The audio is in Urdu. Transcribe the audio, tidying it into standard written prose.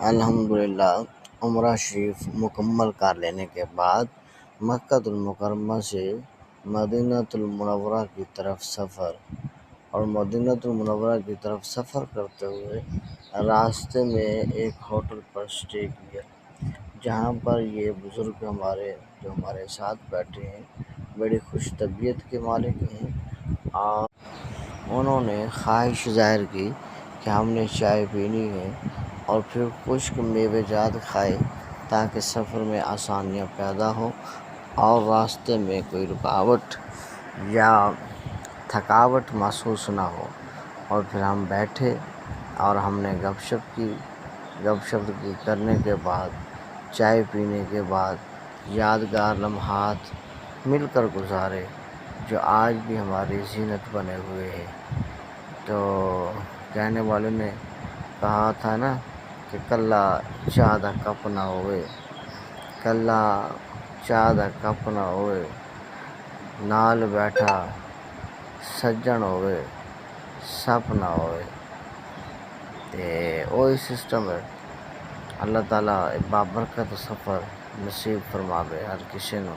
الحمدللہ عمرہ شریف مکمل کر لینے کے بعد مکہ المکرمہ سے مدینہ المنورہ کی طرف سفر اور مدینہ المنورہ کی طرف سفر کرتے ہوئے راستے میں ایک ہوٹل پر اسٹے کیا، جہاں پر یہ بزرگ جو ہمارے ساتھ بیٹھے ہیں بڑی خوش طبیعت کے مالک ہیں، اور انہوں نے خواہش ظاہر کی کہ ہم نے چائے پینی ہے اور پھر خشک میوے جات کھائے تاکہ سفر میں آسانیاں پیدا ہوں اور راستے میں کوئی رکاوٹ یا تھکاوٹ محسوس نہ ہو۔ اور پھر ہم بیٹھے اور ہم نے گپ شپ کرنے کے بعد، چائے پینے کے بعد یادگار لمحات مل کر گزارے جو آج بھی ہماری زینت بنے ہوئے ہیں۔ تو کہنے والے نے کہا تھا نا کہ کلا چاہ دا کپ نہ ہوئے، کلا چاہ دا کپ نہ ہوئے، نال بیٹھا سجن ہوئے، سپ نہ ہوئے۔ وہی سسٹم ہے۔ اللہ تعالیٰ بابرکت سفر نصیب فرماوے ہر کسی نوں۔